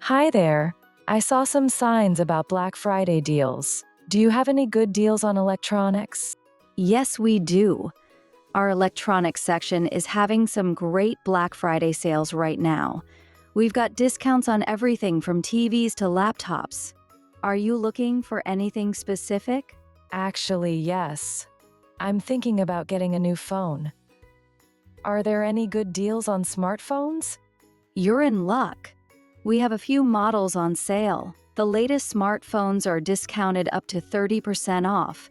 Hi there. I saw some signs about Black Friday deals. Do you have any good deals on electronics? Yes, we do. Our electronics section is having some great Black Friday sales right now. We've got discounts on everything from TVs to laptops. Are you looking for anything specific? Actually, yes. I'm thinking about getting a new phone. Are there any good deals on smartphones? You're in luck. We have a few models on sale. The latest smartphones are discounted up to 30% off.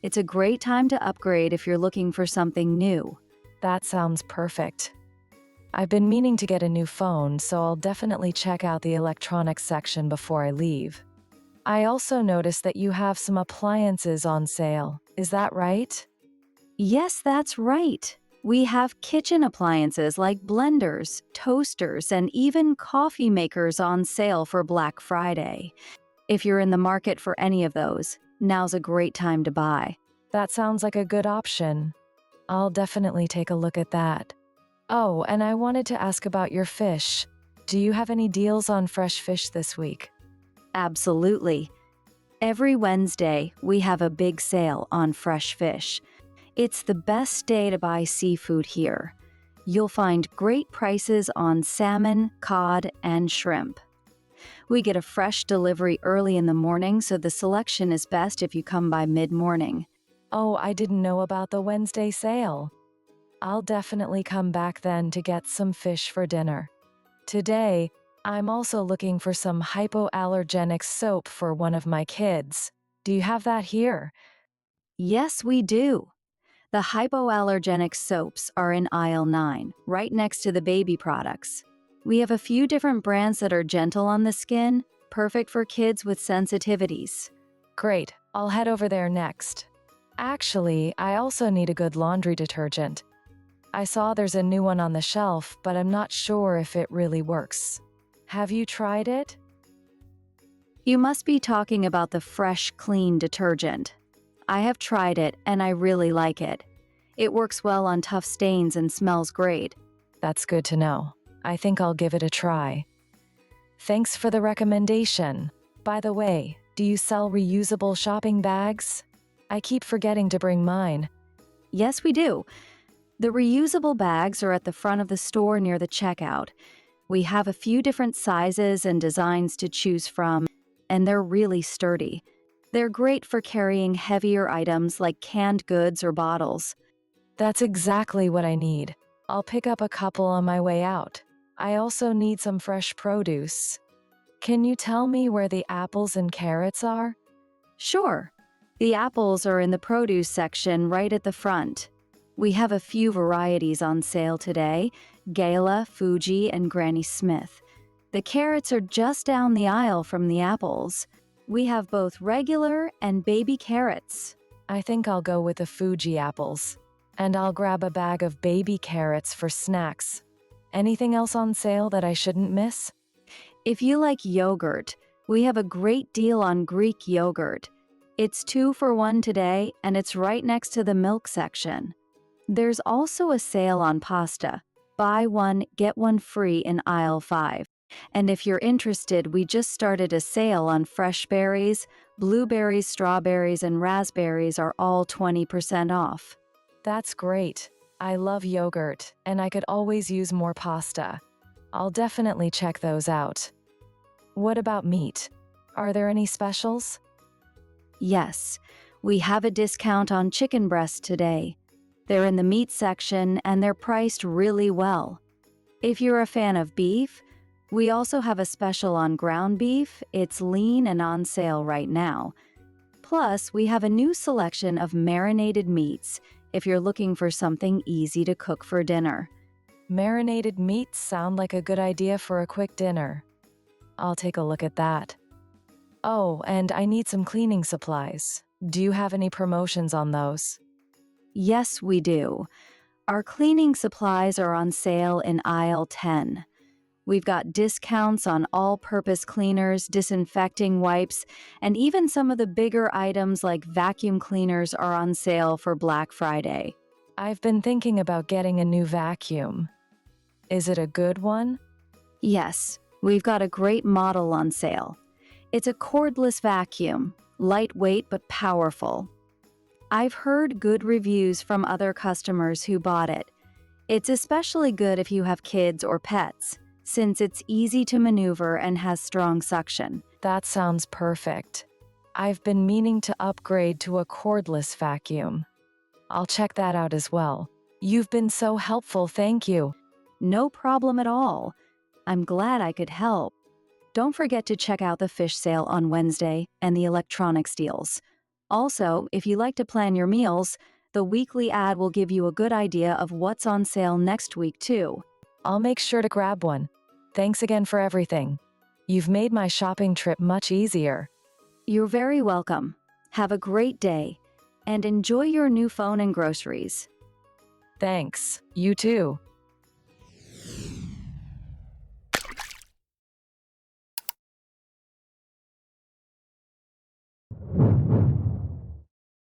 It's a great time to upgrade if you're looking for something new. That sounds perfect. I've been meaning to get a new phone, so I'll definitely check out the electronics section before I leave. I also noticed that you have some appliances on sale. Is that right? Yes, that's right. We have kitchen appliances like blenders, toasters, and even coffee makers on sale for Black Friday. If you're in the market for any of those, now's a great time to buy. That sounds like a good option. I'll definitely take a look at that. Oh, and I wanted to ask about your fish. Do you have any deals on fresh fish this week? Absolutely. Every Wednesday, we have a big sale on fresh fish. It's the best day to buy seafood here. You'll find great prices on salmon, cod, and shrimp. We get a fresh delivery early in the morning, so the selection is best if you come by mid-morning. Oh, I didn't know about the Wednesday sale. I'll definitely come back then to get some fish for dinner. Today, I'm also looking for some hypoallergenic soap for one of my kids. Do you have that here? Yes, we do. The hypoallergenic soaps are in aisle 9, right next to the baby products. We have a few different brands that are gentle on the skin, perfect for kids with sensitivities. Great, I'll head over there next. Actually, I also need a good laundry detergent. I saw there's a new one on the shelf, but I'm not sure if it really works. Have you tried it? You must be talking about the Fresh Clean detergent. I have tried it and I really like it. It works well on tough stains and smells great. That's good to know. I think I'll give it a try. Thanks for the recommendation. By the way, do you sell reusable shopping bags? I keep forgetting to bring mine. Yes, we do. The reusable bags are at the front of the store near the checkout. We have a few different sizes and designs to choose from, and they're really sturdy. They're great for carrying heavier items like canned goods or bottles. That's exactly what I need. I'll pick up a couple on my way out. I also need some fresh produce. Can you tell me where the apples and carrots are? Sure, the apples are in the produce section right at the front. We have a few varieties on sale today: Gala, Fuji, and Granny Smith. The carrots are just down the aisle from the apples. We have both regular and baby carrots. I think I'll go with the Fuji apples. And I'll grab a bag of baby carrots for snacks. Anything else on sale that I shouldn't miss? If you like yogurt, we have a great deal on Greek yogurt. It's 2 for 1 today, and it's right next to the milk section. There's also a sale on pasta. Buy one, get one free in aisle 5. And if you're interested, we just started a sale on fresh berries. Blueberries, strawberries, and raspberries are all 20% off. That's great. I love yogurt, and I could always use more pasta. I'll definitely check those out. What about meat? Are there any specials? Yes, we have a discount on chicken breasts today. They're in the meat section and they're priced really well. If you're a fan of beef, we also have a special on ground beef. It's lean and on sale right now. Plus, we have a new selection of marinated meats if you're looking for something easy to cook for dinner. Marinated meats sound like a good idea for a quick dinner. I'll take a look at that. Oh, and I need some cleaning supplies. Do you have any promotions on those? Yes, we do. Our cleaning supplies are on sale in aisle 10. We've got discounts on all-purpose cleaners, disinfecting wipes, and even some of the bigger items like vacuum cleaners are on sale for Black Friday. I've been thinking about getting a new vacuum. Is it a good one? Yes, We've got a great model on sale. It's a cordless vacuum, lightweight but powerful. I've heard good reviews from other customers who bought it. It's especially good if you have kids or pets, since it's easy to maneuver and has strong suction. That sounds perfect. I've been meaning to upgrade to a cordless vacuum. I'll check that out as well. You've been so helpful, thank you. No problem at all. I'm glad I could help. Don't forget to check out the fish sale on Wednesday and the electronics deals. Also, if you like to plan your meals, the weekly ad will give you a good idea of what's on sale next week, too. I'll make sure to grab one. Thanks again for everything. You've made my shopping trip much easier. You're very welcome. Have a great day, and enjoy your new phone and groceries. Thanks. You too.